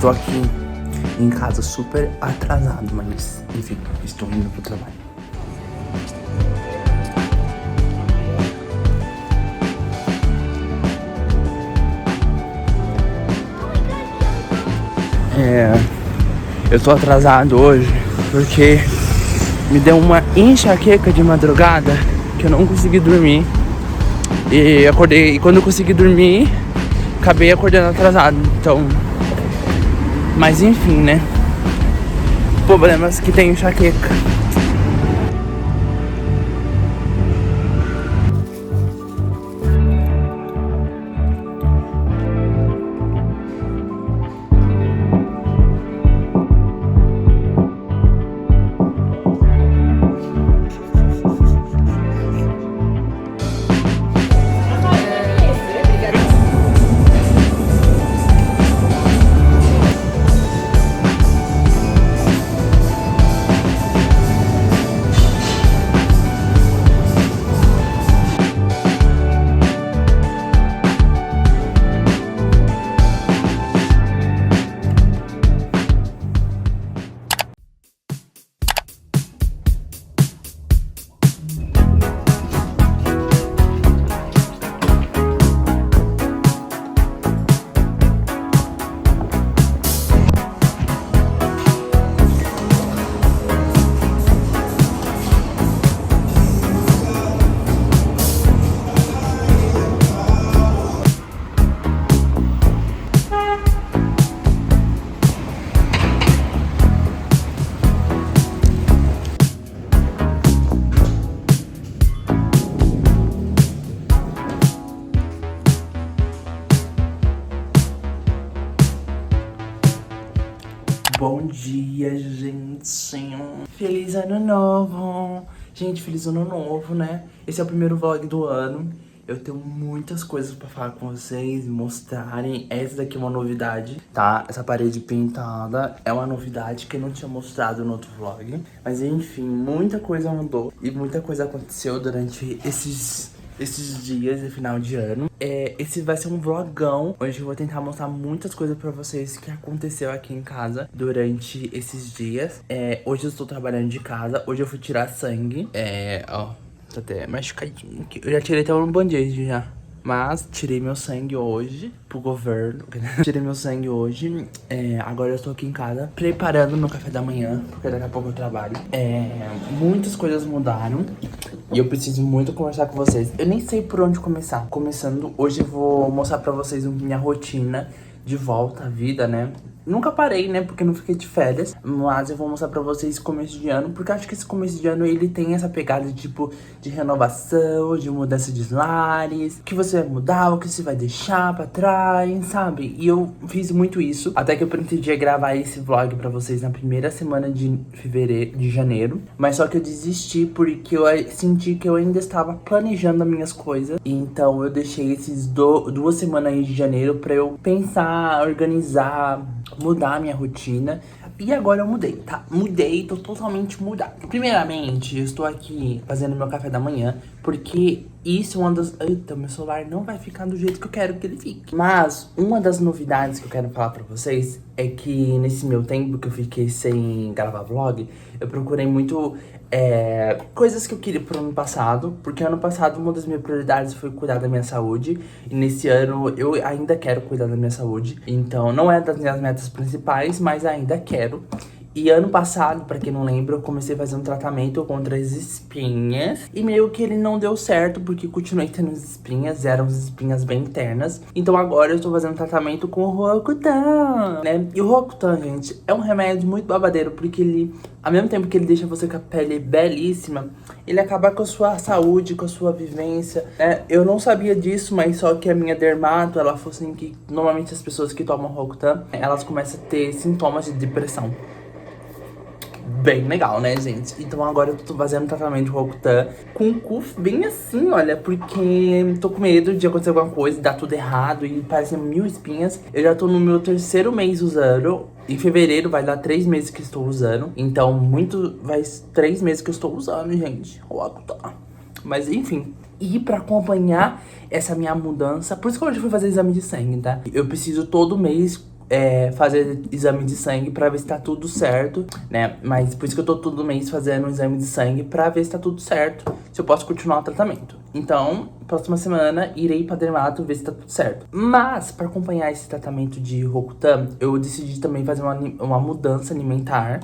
Estou aqui em casa super atrasado, mas enfim, estou indo pro trabalho. Eu tô atrasado hoje porque me deu uma enxaqueca de madrugada que eu não consegui dormir. E acordei, e quando eu consegui dormir, acabei acordando atrasado. Então, mas enfim, né? Problemas que tem enxaqueca. Bom dia, gente. Feliz ano novo. Gente, feliz ano novo, né? Esse é o primeiro vlog do ano. Eu tenho muitas coisas pra falar com vocês, mostrarem. Essa daqui é uma novidade, tá? Essa parede pintada é uma novidade que eu não tinha mostrado no outro vlog. Mas enfim, muita coisa mudou e muita coisa aconteceu durante esses dias de final de ano. Esse vai ser um vlogão onde eu vou tentar mostrar muitas coisas pra vocês que aconteceu aqui em casa durante esses dias. Hoje eu estou trabalhando de casa, hoje eu fui tirar sangue. Ó, tá até machucadinho aqui. Eu já tirei até um band-aid já. Mas tirei meu sangue hoje pro governo. Tirei meu sangue hoje. Agora eu estou aqui em casa preparando meu café da manhã, porque daqui a pouco eu trabalho. Muitas coisas mudaram e eu preciso muito conversar com vocês. Eu nem sei por onde começar. Começando, hoje eu vou mostrar pra vocês minha rotina de volta à vida, né? Nunca parei, né? Porque não fiquei de férias. Mas eu vou mostrar pra vocês começo de ano. Porque eu acho que esse começo de ano, ele tem essa pegada, tipo, de renovação, de mudança de lares. O que você vai mudar, o que você vai deixar pra trás, sabe? E eu fiz muito isso. Até que eu pretendia gravar esse vlog pra vocês na primeira semana de janeiro. Mas só que eu desisti porque eu senti que eu ainda estava planejando as minhas coisas. Então eu deixei esses 2 semanas aí de janeiro pra eu pensar, organizar, mudar a minha rotina. E agora eu mudei, tá? Mudei, tô totalmente mudado. Primeiramente, eu estou aqui fazendo meu café da manhã, porque isso é uma das... Eita, meu celular não vai ficar do jeito que eu quero que ele fique. Mas uma das novidades que eu quero falar pra vocês é que nesse meu tempo que eu fiquei sem gravar vlog, eu procurei muito coisas que eu queria pro ano passado. Porque ano passado uma das minhas prioridades foi cuidar da minha saúde. E nesse ano eu ainda quero cuidar da minha saúde. Então não é das minhas metas principais, mas ainda quero. E ano passado, pra quem não lembra, eu comecei a fazer um tratamento contra as espinhas. E meio que ele não deu certo, porque continuei tendo as espinhas, eram as espinhas bem internas. Então agora eu estou fazendo tratamento com o Roacutan, né? E o Roacutan, gente, é um remédio muito babadeiro, porque ele, ao mesmo tempo que ele deixa você com a pele belíssima, ele acaba com a sua saúde, com a sua vivência, né? Eu não sabia disso, mas só que a minha dermato, ela falou assim que normalmente as pessoas que tomam Roacutan, elas começam a ter sintomas de depressão. Bem legal, né, gente? Então agora eu tô fazendo tratamento de Roacutan com o cu bem assim, olha, porque tô com medo de acontecer alguma coisa, dar tudo errado e parecer 1000 espinhas. Eu já tô no meu 3º mês usando. Em fevereiro vai dar 3 meses que estou usando. Então vai 3 meses que eu estou usando, gente. Roacutan. Mas enfim. E pra acompanhar essa minha mudança, por isso que hoje eu fui fazer exame de sangue, tá? Eu preciso todo mês fazer exame de sangue pra ver se tá tudo certo, né? Mas por isso que eu tô todo mês fazendo um exame de sangue pra ver se tá tudo certo, se eu posso continuar o tratamento. Então, próxima semana, irei pra dermato ver se tá tudo certo. Mas, pra acompanhar esse tratamento de Rokutan, eu decidi também fazer uma mudança alimentar.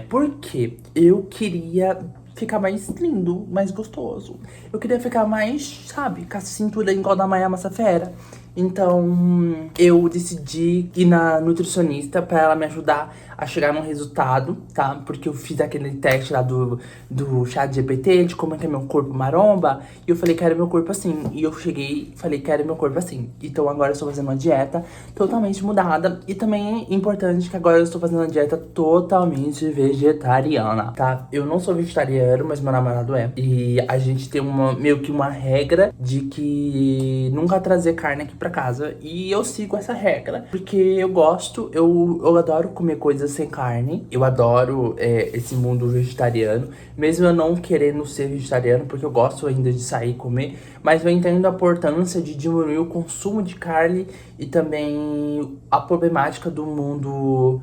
Porque eu queria ficar mais lindo, mais gostoso. Eu queria ficar mais, sabe, com a cintura igual da Maya Massafera. Então, eu decidi ir na nutricionista pra ela me ajudar a chegar num resultado, tá? Porque eu fiz aquele teste lá do chat GPT, de como é que é meu corpo maromba. E eu falei que era meu corpo assim. E eu cheguei e falei que era meu corpo assim. Então agora eu estou fazendo uma dieta totalmente mudada. E também é importante que agora eu estou fazendo uma dieta totalmente vegetariana, tá? Eu não sou vegetariano, mas meu namorado é. E a gente tem meio que uma regra de que nunca trazer carne aqui pra casa. E eu sigo essa regra, porque eu gosto, eu adoro comer coisas sem carne. Eu adoro esse mundo vegetariano, mesmo eu não querendo ser vegetariano, porque eu gosto ainda de sair e comer. Mas eu entendo a importância de diminuir o consumo de carne e também a problemática do mundo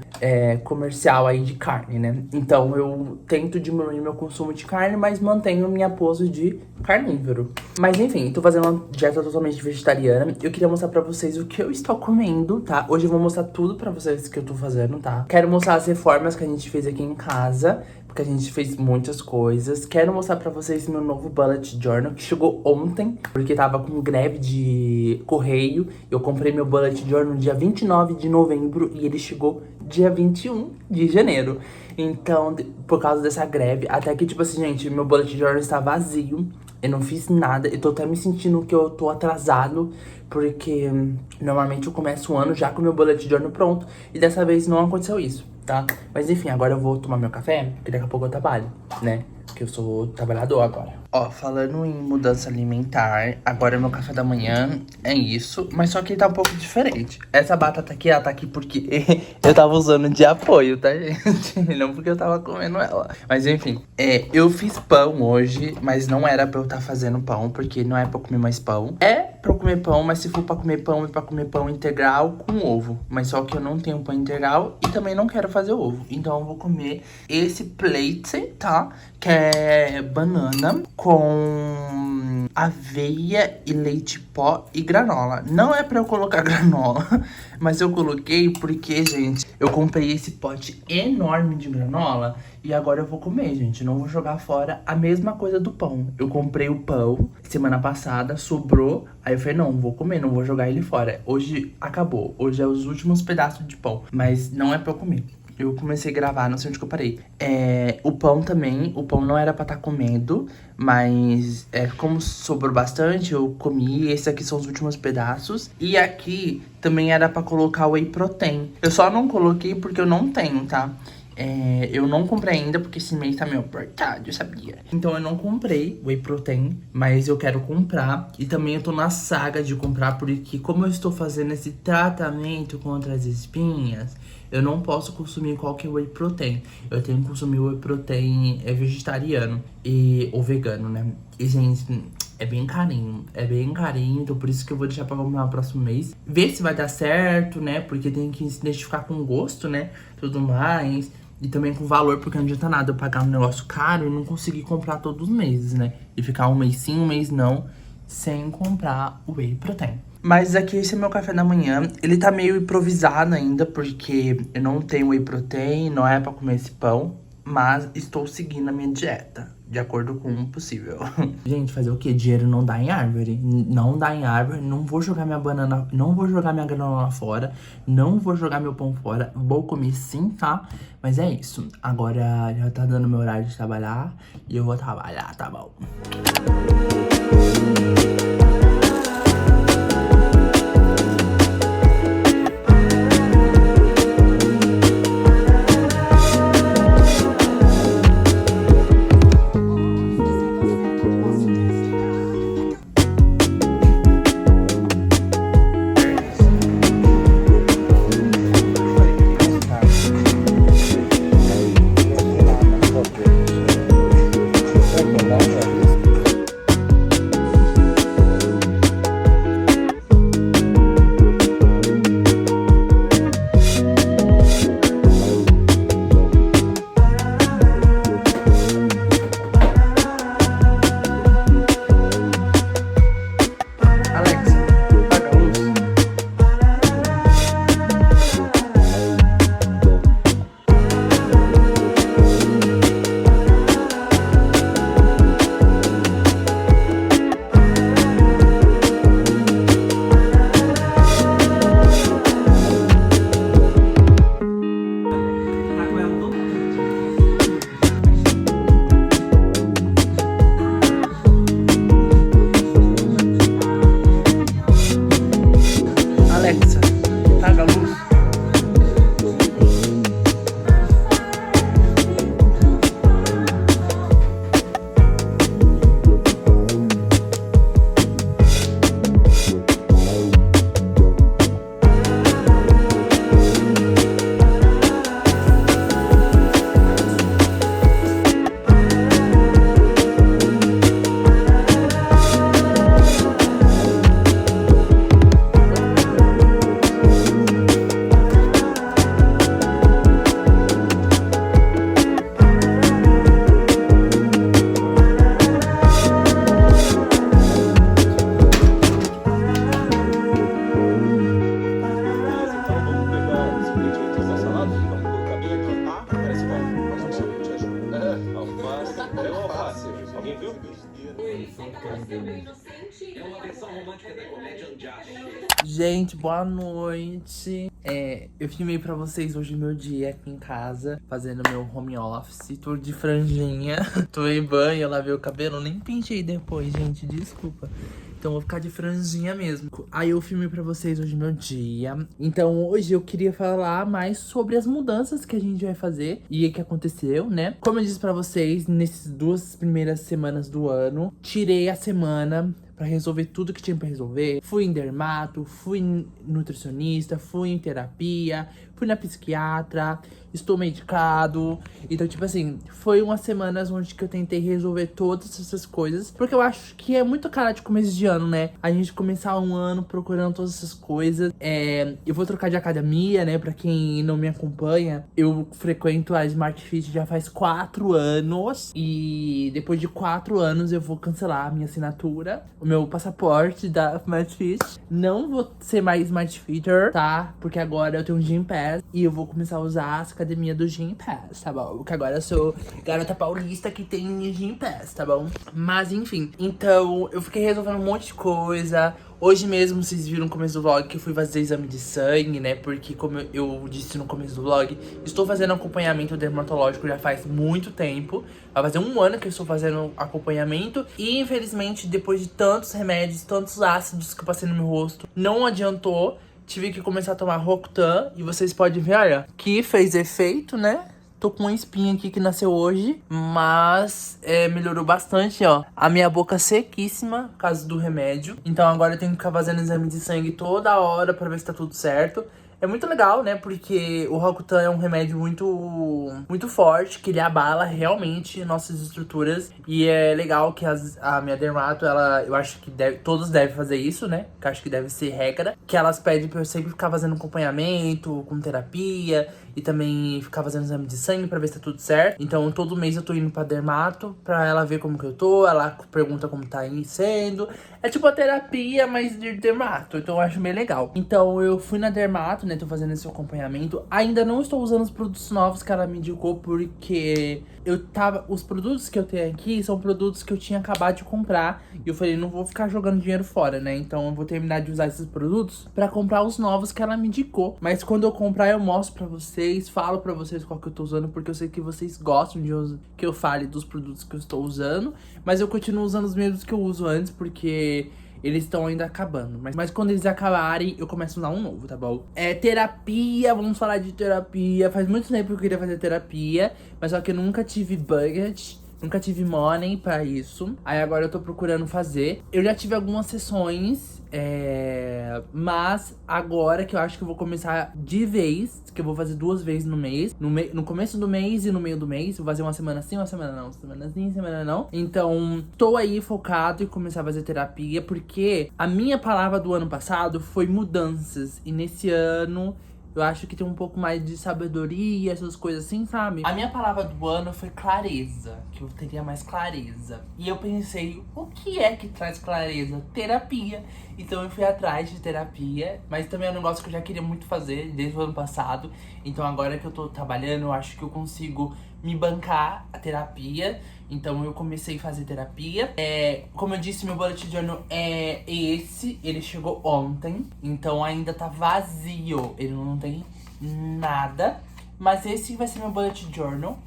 comercial aí de carne, né? Então eu tento diminuir meu consumo de carne, mas mantenho minha pose de carnívoro. Mas enfim, tô fazendo uma dieta totalmente vegetariana. Eu queria mostrar pra vocês o que eu estou comendo, tá? Hoje eu vou mostrar tudo pra vocês que eu tô fazendo, tá? Quero mostrar as reformas que a gente fez aqui em casa, porque a gente fez muitas coisas. Quero mostrar pra vocês meu novo bullet journal, que chegou ontem, porque tava com greve de correio. Eu comprei meu bullet journal dia 29 de novembro e ele chegou dia 21 de janeiro. Então, por causa dessa greve, até que, tipo assim, gente, meu bullet journal está vazio. Eu não fiz nada, eu tô até me sentindo que eu tô atrasado, porque normalmente eu começo o ano já com meu bullet journal pronto, e dessa vez não aconteceu isso, tá? Mas enfim, agora eu vou tomar meu café, porque daqui a pouco eu trabalho, né? Porque eu sou trabalhador agora. Ó, falando em mudança alimentar, agora meu café da manhã é isso, mas só que tá um pouco diferente. Essa batata aqui, ela tá aqui porque eu tava usando de apoio, tá, gente? Não porque eu tava comendo ela. Mas enfim, eu fiz pão hoje, mas não era pra eu estar fazendo pão, porque não é pra eu comer mais pão. É pra eu comer pão, mas se for pra comer pão, é pra comer pão integral com ovo. Mas só que eu não tenho pão integral e também não quero fazer ovo. Então eu vou comer esse plate, tá? Que é banana com aveia e leite pó e granola. Não é pra eu colocar granola, mas eu coloquei porque, gente, eu comprei esse pote enorme de granola e agora eu vou comer, gente. Não vou jogar fora a mesma coisa do pão. Eu comprei o pão semana passada, sobrou. Aí eu falei, não, vou comer, não vou jogar ele fora. Hoje acabou. Hoje é os últimos pedaços de pão, mas não é pra eu comer. Eu comecei a gravar, não sei onde que eu parei. O pão também, o pão não era pra estar comendo, mas como sobrou bastante, eu comi. Esses aqui são os últimos pedaços. E aqui também era pra colocar whey protein. Eu só não coloquei porque eu não tenho, tá? Eu não comprei ainda porque esse mês tá meio apertado, eu sabia. Então eu não comprei whey protein, mas eu quero comprar. E também eu tô na saga de comprar, porque como eu estou fazendo esse tratamento contra as espinhas, eu não posso consumir qualquer whey protein. Eu tenho que consumir whey protein vegetariano ou vegano, né? E, gente, é bem carinho, então por isso que eu vou deixar pra comprar no próximo mês. Ver se vai dar certo, né? Porque tem que se identificar com gosto, né? Tudo mais. E também com valor, porque não adianta nada eu pagar um negócio caro e não conseguir comprar todos os meses, né? E ficar um mês sim, um mês não, sem comprar o whey protein. Mas aqui esse é meu café da manhã. Ele tá meio improvisado ainda, porque eu não tenho whey protein, não é pra comer esse pão. Mas estou seguindo a minha dieta, de acordo com o possível. Gente, fazer o quê? Dinheiro não dá em árvore. Não dá em árvore. Não vou jogar minha banana, não vou jogar minha granola fora. Não vou jogar meu pão fora. Vou comer sim, tá? Mas é isso. Agora já tá dando meu horário de trabalhar. E eu vou trabalhar, tá bom? Gente, boa noite. Eu filmei pra vocês hoje meu dia aqui em casa, fazendo meu home office, tudo de franjinha. Tomei banho, lavei o cabelo, nem pintei depois, gente, desculpa. Então vou ficar de franjinha mesmo. Aí eu filmei pra vocês hoje meu dia. Então hoje eu queria falar mais sobre as mudanças que a gente vai fazer e que aconteceu, né? Como eu disse pra vocês, nessas 2 primeiras semanas do ano, tirei a semana pra resolver tudo que tinha pra resolver. Fui em dermato, fui em nutricionista, fui em terapia, fui na psiquiatra, estou medicado. Então, tipo assim, foi umas semanas onde que eu tentei resolver todas essas coisas. Porque eu acho que é muito cara de começo de ano, né? A gente começar um ano procurando todas essas coisas. Eu vou trocar de academia, né? Pra quem não me acompanha, eu frequento a Smart Fit já faz 4 anos. E depois de 4 anos eu vou cancelar a minha assinatura, o meu passaporte da Smart Fit. Não vou ser mais Smart Fitter, tá? Porque agora eu tenho um Gym Pass e eu vou começar a usar as academias do Gym Pass, tá bom? Porque agora eu sou garota paulista que tem Gym Pass, tá bom? Mas enfim, então eu fiquei resolvendo um monte de coisa. Hoje mesmo, vocês viram no começo do vlog que eu fui fazer exame de sangue, né? Porque como eu disse no começo do vlog, estou fazendo acompanhamento dermatológico já faz muito tempo. Vai fazer 1 ano que eu estou fazendo acompanhamento. E infelizmente, depois de tantos remédios, tantos ácidos que eu passei no meu rosto, não adiantou. Tive que começar a tomar Rocutan. E vocês podem ver, olha, que fez efeito, né? Tô com uma espinha aqui que nasceu hoje, mas melhorou bastante, ó. A minha boca sequíssima por causa do remédio. Então agora eu tenho que ficar fazendo exame de sangue toda hora pra ver se tá tudo certo. É muito legal, né? Porque o Rocutan é um remédio muito forte, que ele abala realmente nossas estruturas. E é legal que a minha dermato, eu acho que todos devem fazer isso, né? Que eu acho que deve ser regra. Que elas pedem pra eu sempre ficar fazendo acompanhamento, com terapia. E também ficar fazendo exame de sangue pra ver se tá tudo certo. Então todo mês eu tô indo pra dermato, pra ela ver como que eu tô. Ela pergunta como tá sendo. É tipo a terapia, mas de dermato. Então eu acho bem legal. Então eu fui na dermato, né? Tô fazendo esse acompanhamento. Ainda não estou usando os produtos novos que ela me indicou, porque os produtos que eu tenho aqui são produtos que eu tinha acabado de comprar. E eu falei, não vou ficar jogando dinheiro fora, né? Então eu vou terminar de usar esses produtos pra comprar os novos que ela me indicou. Mas quando eu comprar, eu mostro pra vocês, falo pra vocês qual que eu tô usando, porque eu sei que vocês gostam que eu fale dos produtos que eu estou usando. Mas eu continuo usando os mesmos que eu uso antes, porque eles estão ainda acabando. Mas quando eles acabarem, eu começo a usar um novo, tá bom? Terapia, vamos falar de terapia. Faz muito tempo que eu queria fazer terapia, mas só que eu nunca tive budget. Nunca tive money pra isso. Aí agora eu tô procurando fazer. Eu já tive algumas sessões, mas agora que eu acho que eu vou começar de vez, que eu vou fazer 2 vezes no mês. No começo do mês e no meio do mês. Vou fazer uma semana sim, uma semana não. Semana sim, semana não. Então, tô aí focado em começar a fazer terapia, porque a minha palavra do ano passado foi mudanças. E nesse ano eu acho que tem um pouco mais de sabedoria, essas coisas assim, sabe? A minha palavra do ano foi clareza, que eu teria mais clareza. E eu pensei, o que é que traz clareza? Terapia. Então eu fui atrás de terapia, mas também é um negócio que eu já queria muito fazer desde o ano passado. Então agora que eu tô trabalhando, eu acho que eu consigo me bancar a terapia. Então eu comecei a fazer terapia. Como eu disse, meu bullet journal é esse. Ele chegou ontem, então ainda tá vazio. Ele não tem nada. Mas esse vai ser meu bullet journal.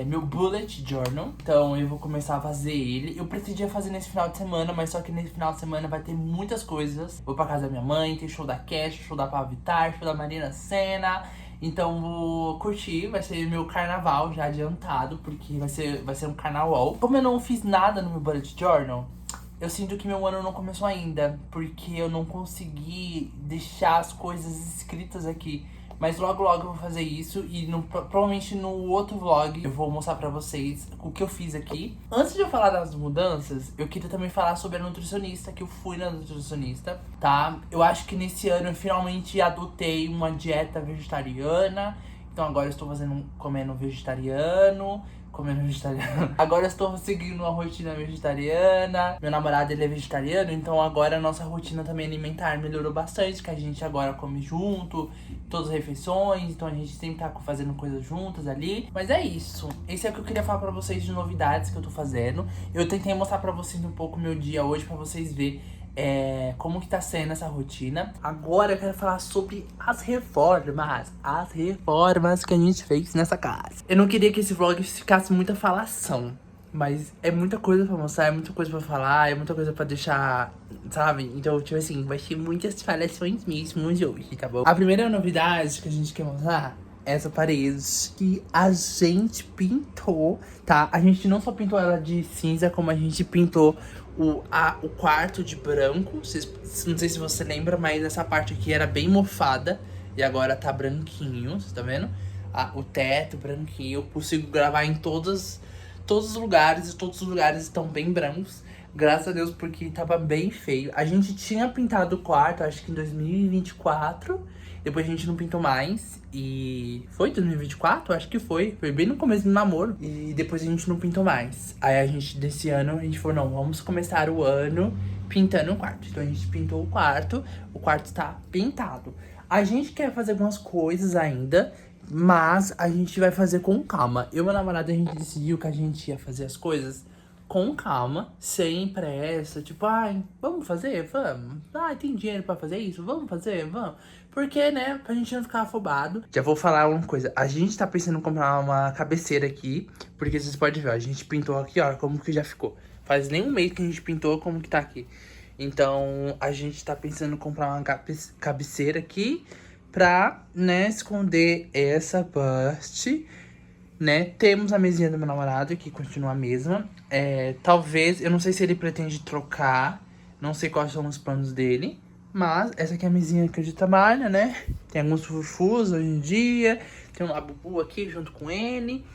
Meu bullet journal. Então eu vou começar a fazer ele. Eu pretendia fazer nesse final de semana, mas só que nesse final de semana vai ter muitas coisas. Vou pra casa da minha mãe, tem show da Cash, show da Pablo Vittar, show da Marina Sena. Então vou curtir, vai ser meu carnaval já adiantado, porque vai ser um carnaval. Como eu não fiz nada no meu bullet journal, eu sinto que meu ano não começou ainda, porque eu não consegui deixar as coisas escritas aqui. Mas logo logo eu vou fazer isso e provavelmente no outro vlog eu vou mostrar pra vocês o que eu fiz aqui. Antes de eu falar das mudanças, eu queria também falar sobre a nutricionista, que eu fui na nutricionista, tá? Eu acho que nesse ano eu finalmente adotei uma dieta vegetariana. Então agora eu estou comendo vegetariano. Agora eu estou seguindo uma rotina vegetariana. Meu namorado, ele é vegetariano, então agora a nossa rotina também alimentar melhorou bastante, que a gente agora come junto, todas as refeições, então a gente sempre tá fazendo coisas juntas ali. Mas é isso. Esse é o que eu queria falar pra vocês de novidades que eu tô fazendo. Eu tentei mostrar pra vocês um pouco meu dia hoje, pra vocês verem. como que tá sendo essa rotina. Agora eu quero falar sobre as reformas que a gente fez nessa casa. Eu não queria que esse vlog ficasse muita falação, mas é muita coisa pra mostrar, é muita coisa pra falar, é muita coisa pra deixar, sabe? Então, tipo assim, vai ter muitas falações mesmo hoje, tá bom? A primeira novidade que a gente quer mostrar é essa parede que a gente pintou, tá? A gente não só pintou ela de cinza, como a gente pintou o quarto de branco. Não sei se você lembra, mas essa parte aqui era bem mofada e agora tá branquinho, você tá vendo? O teto branquinho, eu consigo gravar em todos os lugares, e todos os lugares estão bem brancos. Graças a Deus, porque tava bem feio. A gente tinha pintado o quarto, acho que em 2024. Depois a gente não pintou mais. E foi 2024? Acho que foi. Foi bem no começo do namoro. E depois a gente não pintou mais. Aí a gente, desse ano, a gente falou, não, vamos começar o ano pintando o quarto. Então a gente pintou o quarto está pintado. A gente quer fazer algumas coisas ainda, mas a gente vai fazer com calma. Eu e meu namorado, a gente decidiu que a gente ia fazer as coisas com calma, sem pressa. Tipo, ai, vamos fazer? Vamos. Ai, tem dinheiro pra fazer isso? Vamos fazer? Vamos. Porque, né, pra gente não ficar afobado. Já vou falar uma coisa. A gente tá pensando em comprar uma cabeceira aqui, porque vocês podem ver, ó, a gente pintou aqui, ó, como que já ficou. Faz nem um mês que a gente pintou, como que tá aqui. Então, a gente tá pensando em comprar uma cabeceira aqui pra, né, esconder essa parte, né? Temos a mesinha do meu namorado, que continua a mesma. Talvez, eu não sei se ele pretende trocar, não sei quais são os planos dele. Mas essa aqui é a mesinha que a gente trabalha, né? Tem alguns fufus hoje em dia, tem um labubu aqui junto com ele.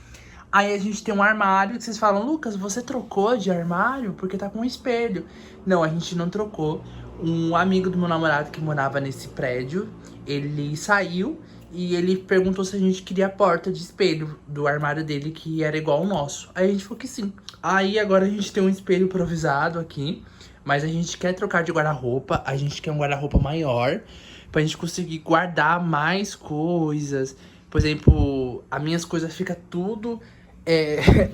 Aí a gente tem um armário que vocês falam, Lucas, você trocou de armário porque tá com um espelho. Não, a gente não trocou. Um amigo do meu namorado que morava nesse prédio, ele saiu e ele perguntou se a gente queria a porta de espelho do armário dele, que era igual ao nosso. Aí a gente falou que sim. Aí agora a gente tem um espelho improvisado aqui, mas a gente quer trocar de guarda-roupa, a gente quer um guarda-roupa maior, pra gente conseguir guardar mais coisas. Por exemplo, as minhas coisas ficam tudo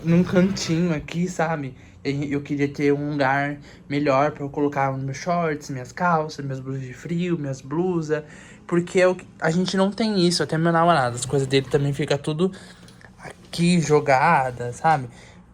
num cantinho aqui, sabe? Eu queria ter um lugar melhor pra eu colocar meus shorts, minhas calças, minhas blusas de frio, minhas blusas. Porque a gente não tem isso, até meu namorado, as coisas dele também fica tudo aqui jogada, sabe?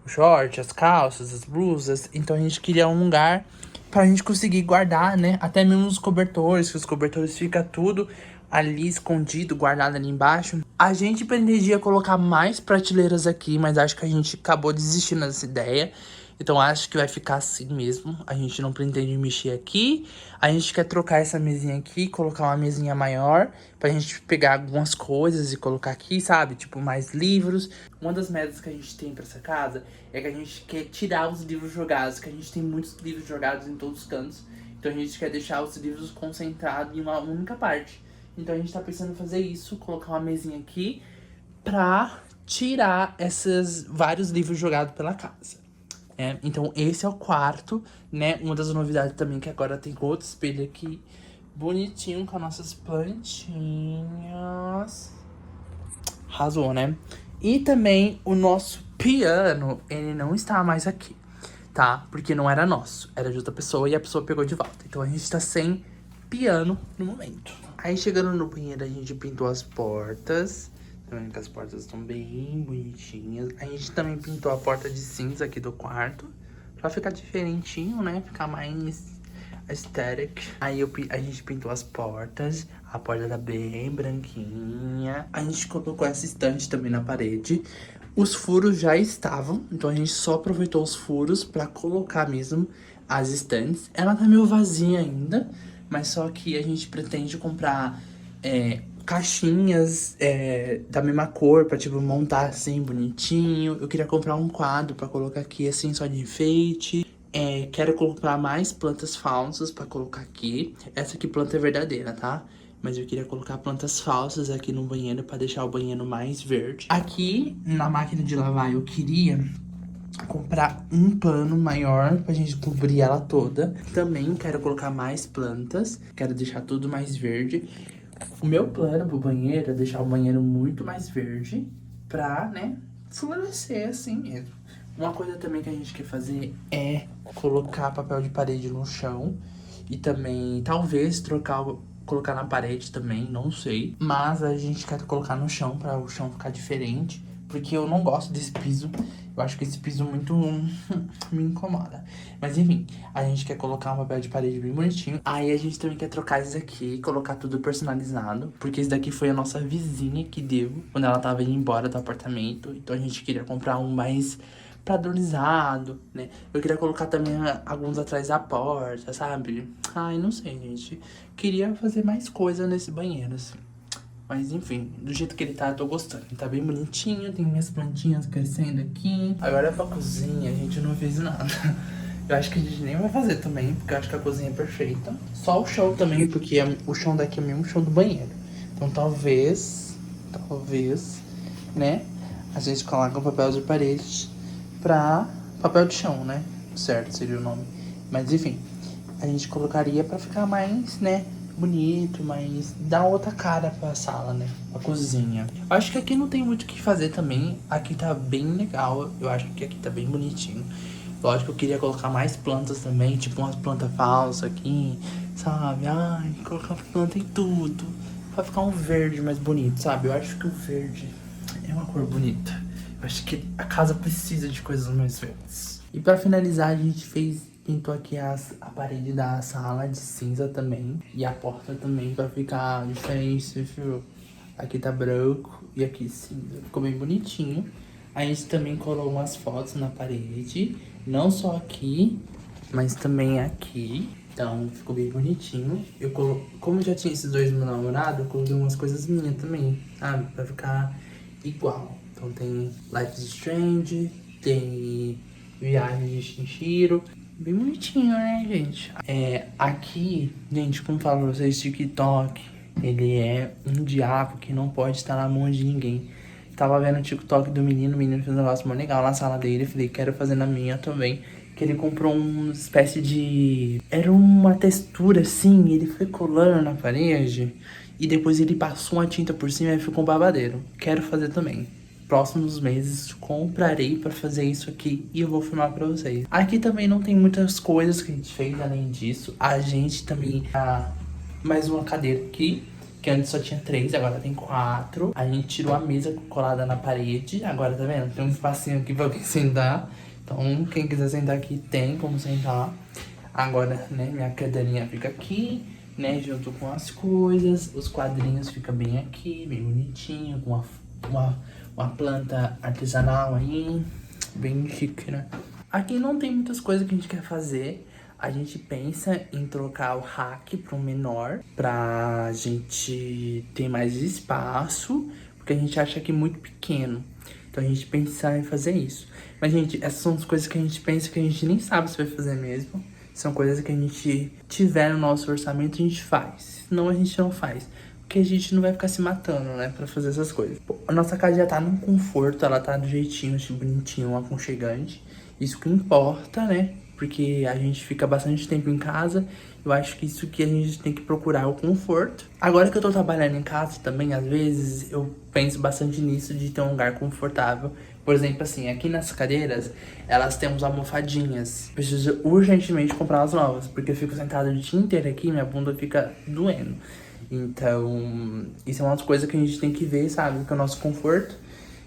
O short, as calças, as blusas. Então a gente queria um lugar pra gente conseguir guardar, né? Até mesmo os cobertores, que os cobertores ficam tudo ali escondido, guardado ali embaixo. A gente pretendia colocar mais prateleiras aqui, mas acho que a gente acabou desistindo dessa ideia. Então acho que vai ficar assim mesmo. A gente não pretende mexer aqui. A gente quer trocar essa mesinha aqui, colocar uma mesinha maior, pra gente pegar algumas coisas e colocar aqui, sabe? Tipo, mais livros. Uma das metas que a gente tem pra essa casa é que a gente quer tirar os livros jogados, que a gente tem muitos livros jogados em todos os cantos. Então a gente quer deixar os livros concentrados em uma única parte. Então a gente tá pensando em fazer isso, colocar uma mesinha aqui pra tirar esses vários livros jogados pela casa. Então esse é o quarto, né? Uma das novidades também que agora tem outro espelho aqui, bonitinho, com as nossas plantinhas. Arrasou, né? E também o nosso piano, ele não está mais aqui, tá? Porque não era nosso, era de outra pessoa e a pessoa pegou de volta. Então a gente tá sem piano no momento. Aí chegando no banheiro, a gente pintou as portas. Tá vendo que as portas estão bem bonitinhas. A gente também pintou a porta de cinza aqui do quarto, pra ficar diferentinho, né? Ficar mais aesthetic. Aí a gente pintou as portas. A porta tá bem branquinha. A gente colocou essa estante também na parede. Os furos já estavam, então a gente só aproveitou os furos pra colocar mesmo as estantes. Ela tá meio vazia ainda, mas só que a gente pretende comprar caixinhas da mesma cor pra, tipo, montar assim, bonitinho. Eu queria comprar um quadro pra colocar aqui, assim, só de enfeite. Quero comprar mais plantas falsas pra colocar aqui. Essa aqui planta é verdadeira, tá? Mas eu queria colocar plantas falsas aqui no banheiro pra deixar o banheiro mais verde. Aqui, na máquina de lavar, eu queria comprar um pano maior pra gente cobrir ela toda. Também quero colocar mais plantas, quero deixar tudo mais verde. O meu plano pro banheiro é deixar o banheiro muito mais verde pra, né, florescer assim mesmo. Uma coisa também que a gente quer fazer é colocar papel de parede no chão E também, talvez, colocar na parede também, não sei. Mas a gente quer colocar no chão, pra o chão ficar diferente. Porque eu não gosto desse piso. Eu acho que esse piso muito me incomoda. Mas enfim, a gente quer colocar um papel de parede bem bonitinho. Aí a gente também quer trocar esse daqui, colocar tudo personalizado. Porque esse daqui foi a nossa vizinha que deu quando ela tava indo embora do apartamento. Então a gente queria comprar um mais padronizado, né? Eu queria colocar também alguns atrás da porta, sabe? Ai, não sei, gente. Queria fazer mais coisa nesse banheiro, assim. Mas enfim, do jeito que ele tá, eu tô gostando. Tá bem bonitinho, tem minhas plantinhas crescendo aqui. Agora pra cozinha, a gente não fez nada. Eu acho que a gente nem vai fazer também, porque eu acho que a cozinha é perfeita. Só o chão também, porque o chão daqui é o mesmo chão do banheiro. Então talvez, né, a gente coloque um papel de parede pra papel de chão, né? Certo, seria o nome. Mas enfim, a gente colocaria pra ficar mais, né, bonito, mas dá outra cara pra sala, né? Pra cozinha. Eu acho que aqui não tem muito o que fazer também. Aqui tá bem legal. Eu acho que aqui tá bem bonitinho. Lógico que eu queria colocar mais plantas também, tipo umas plantas falsas aqui, sabe? Ai, colocar planta em tudo. Pra ficar um verde mais bonito, sabe? Eu acho que o verde é uma cor bonita. Eu acho que a casa precisa de coisas mais verdes. E pra finalizar, a gente pintou aqui a parede da sala de cinza também. E a porta também pra ficar diferente, viu? Aqui tá branco e aqui cinza. Ficou bem bonitinho. A gente também colou umas fotos na parede. Não só aqui, mas também aqui. Então ficou bem bonitinho. Como eu já tinha esses dois meu namorado, eu coloquei umas coisas minhas também, sabe? Pra ficar igual. Então tem Life is Strange, tem Viagem de Chihiro. Bem bonitinho, né, gente? Aqui, gente, como falo pra vocês, TikTok, ele é um diabo que não pode estar na mão de ninguém. Tava vendo o TikTok do menino, o menino fez um negócio muito legal na sala dele. Falei, quero fazer na minha também. Que ele comprou uma espécie de... Era uma textura assim, ele foi colando na parede. E depois ele passou uma tinta por cima e ficou um babadeiro. Quero fazer também. Próximos meses comprarei pra fazer isso aqui e eu vou filmar pra vocês. Aqui também não tem muitas coisas que a gente fez além disso. A gente também... mais uma cadeira aqui. Que antes só tinha 3, agora tem 4. A gente tirou a mesa colada na parede. Agora, tá vendo? Tem um espacinho aqui pra alguém sentar. Então, quem quiser sentar aqui, tem como sentar. Agora, né, minha cadeirinha fica aqui, né, junto com as coisas. Os quadrinhos ficam bem aqui, bem bonitinho. Com uma planta artesanal aí. Bem chique, né? Aqui não tem muitas coisas que a gente quer fazer. A gente pensa em trocar o rack para um menor, pra gente ter mais espaço, porque a gente acha que é muito pequeno. Então a gente pensa em fazer isso. Mas, gente, essas são as coisas que a gente pensa que a gente nem sabe se vai fazer mesmo. São coisas que a gente tiver no nosso orçamento, a gente faz. Senão a gente não faz. Porque a gente não vai ficar se matando, né, pra fazer essas coisas. Pô, a nossa casa já tá num conforto, ela tá do jeitinho, assim, bonitinho, aconchegante. Isso que importa, né? Porque a gente fica bastante tempo em casa. Eu acho que isso que a gente tem que procurar é o conforto. Agora que eu tô trabalhando em casa também, às vezes, eu penso bastante nisso de ter um lugar confortável. Por exemplo, assim, aqui nas cadeiras, elas têm uns almofadinhas. Preciso urgentemente comprar as novas, porque eu fico sentado o dia inteiro aqui e minha bunda fica doendo. Então, isso é uma das coisas que a gente tem que ver, sabe? Que é o nosso conforto.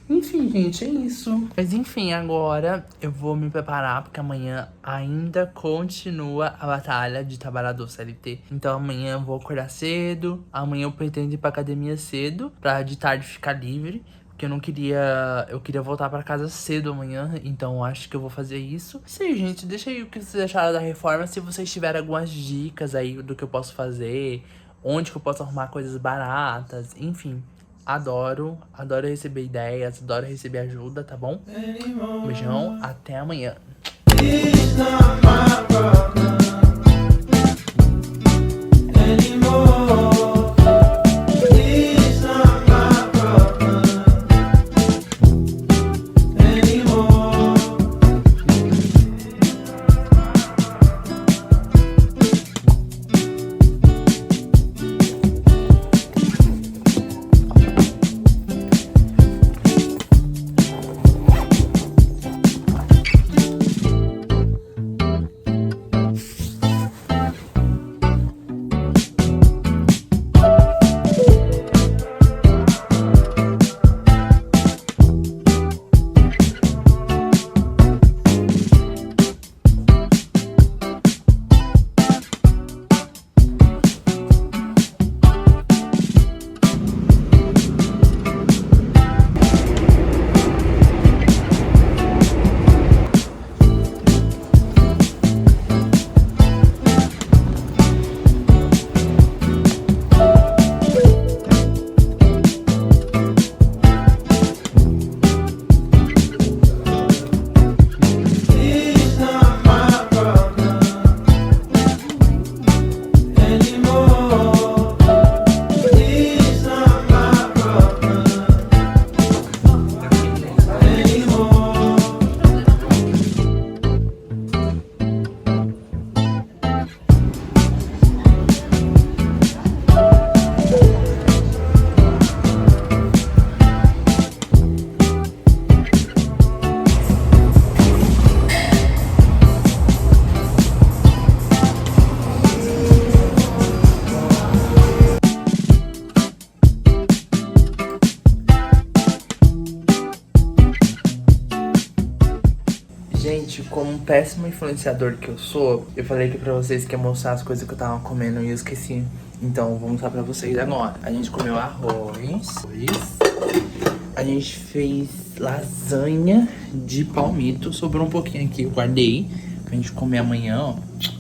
Enfim, gente, é isso. Mas enfim, agora eu vou me preparar, porque amanhã ainda continua a batalha de trabalhador CLT. Então amanhã eu vou acordar cedo, amanhã eu pretendo ir pra academia cedo, pra de tarde ficar livre. Porque eu queria voltar pra casa cedo amanhã, então acho que eu vou fazer isso. Sim, gente, deixa aí o que vocês acharam da reforma, se vocês tiverem algumas dicas aí do que eu posso fazer, onde que eu posso arrumar coisas baratas, enfim. Adoro receber ideias, adoro receber ajuda, tá bom? Beijão, até amanhã. como um péssimo influenciador que eu sou, eu falei aqui pra vocês que ia mostrar as coisas que eu tava comendo e eu esqueci. Então, vou mostrar pra vocês agora. A gente comeu arroz. A gente fez lasanha de palmito. Sobrou um pouquinho aqui, eu guardei pra gente comer amanhã, ó.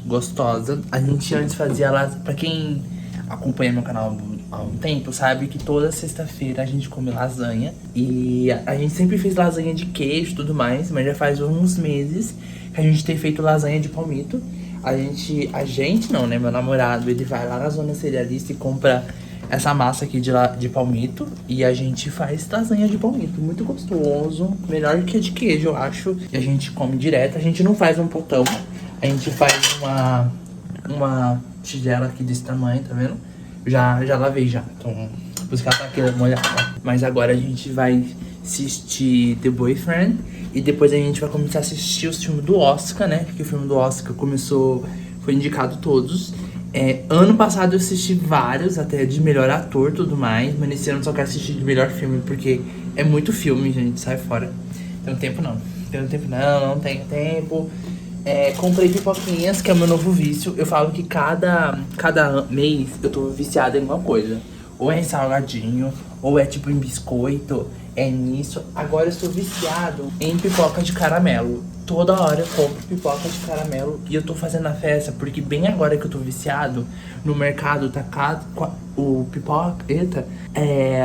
Gostosa. A gente antes fazia lasanha. Pra quem acompanha meu canal há um tempo, sabe que toda sexta-feira a gente come lasanha. E a gente sempre fez lasanha de queijo e tudo mais, mas já faz uns meses que a gente tem feito lasanha de palmito. A gente não, né? Meu namorado, ele vai lá na zona cerealista e compra essa massa aqui de palmito. E a gente faz lasanha de palmito. Muito gostoso. Melhor que a de queijo, eu acho. E a gente come direto. A gente não faz um potão. A gente faz uma tigela aqui desse tamanho, tá vendo? Já lavei já. Então, por isso que ela tá aqui molhada. Mas agora a gente vai assistir The Boyfriend. E depois a gente vai começar a assistir os filmes do Oscar, né? Porque o filme do Oscar foi indicado todos. Ano passado eu assisti vários, até de melhor ator e tudo mais. Mas nesse ano eu só quero assistir de melhor filme, porque é muito filme, gente. Sai fora. Não tenho tempo não tenho tempo. Comprei pipoquinhas, que é o meu novo vício. Eu falo que cada mês eu tô viciado em alguma coisa. Ou é em salgadinho, ou é tipo em biscoito, é nisso. Agora eu estou viciado em pipoca de caramelo. Toda hora eu compro pipoca de caramelo e eu tô fazendo a festa, porque bem agora que eu tô viciado, no mercado tá o pipoca,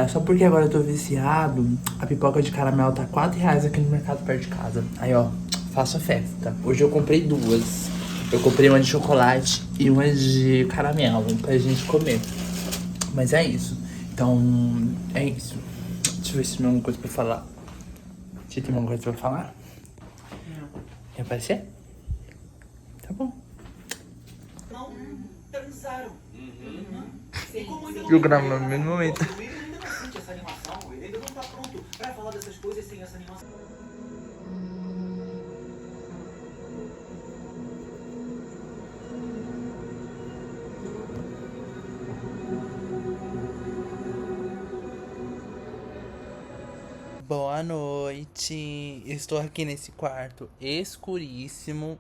só porque agora eu tô viciado, a pipoca de caramelo tá R$4 aqui no mercado perto de casa. Aí ó, faço a festa. Hoje eu comprei duas. Eu comprei uma de chocolate e uma de caramelo pra gente comer. Mas é isso. Então, é isso. Deixa eu ver se tem alguma coisa pra falar. Você tem alguma coisa pra falar? Não. Quer aparecer? Tá bom. Não transaram. Eu gravo no mesmo momento. Ele ainda não sente essa animação. Ele ainda não tá pronto pra falar dessas coisas sem essa animação. Boa noite. Estou aqui nesse quarto escuríssimo.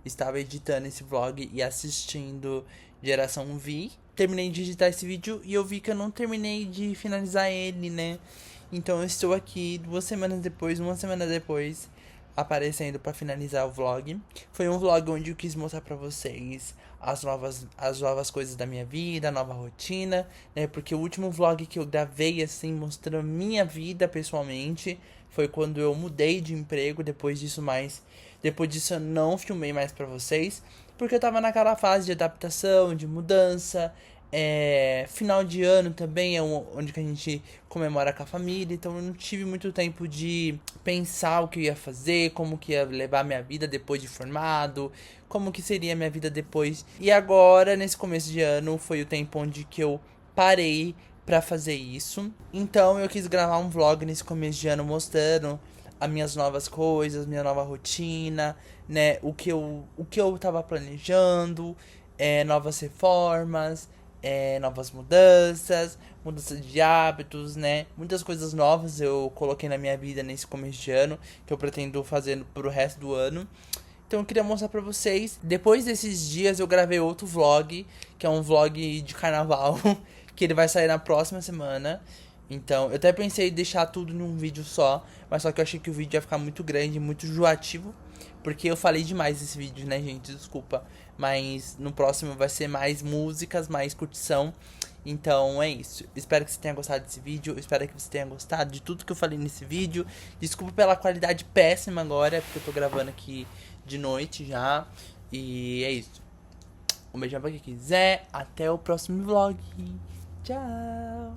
Estava editando esse vlog e assistindo Geração V. Terminei de editar esse vídeo e eu vi que eu não terminei de finalizar ele, né? Então eu estou aqui uma semana depois, aparecendo para finalizar o vlog. Foi um vlog onde eu quis mostrar para vocês as novas coisas da minha vida, a nova rotina, né? Porque o último vlog que eu gravei, assim, mostrando minha vida pessoalmente, foi quando eu mudei de emprego. Depois disso eu não filmei mais pra vocês, porque eu tava naquela fase de adaptação, de mudança. Final de ano também é onde que a gente comemora com a família, então eu não tive muito tempo de pensar o que eu ia fazer, como que ia levar minha vida depois de formado, como que seria a minha vida depois. E agora, nesse começo de ano, foi o tempo onde que eu parei pra fazer isso. Então eu quis gravar um vlog nesse começo de ano mostrando as minhas novas coisas, minha nova rotina, né, o que eu tava planejando, novas reformas, novas mudanças de hábitos, né? Muitas coisas novas eu coloquei na minha vida nesse começo de ano, que eu pretendo fazer pro resto do ano. Então eu queria mostrar pra vocês. Depois desses dias eu gravei outro vlog, que é um vlog de carnaval, que ele vai sair na próxima semana. Então, eu até pensei em deixar tudo num vídeo só, mas só que eu achei que o vídeo ia ficar muito grande, muito enjoativo, porque eu falei demais nesse vídeo, né, gente? Desculpa. Mas no próximo vai ser mais músicas, mais curtição. Então é isso. Espero que você tenha gostado desse vídeo. Espero que você tenha gostado de tudo que eu falei nesse vídeo. Desculpa pela qualidade péssima agora, porque eu tô gravando aqui de noite já. E é isso. Um beijão pra quem quiser. Até o próximo vlog. Tchau.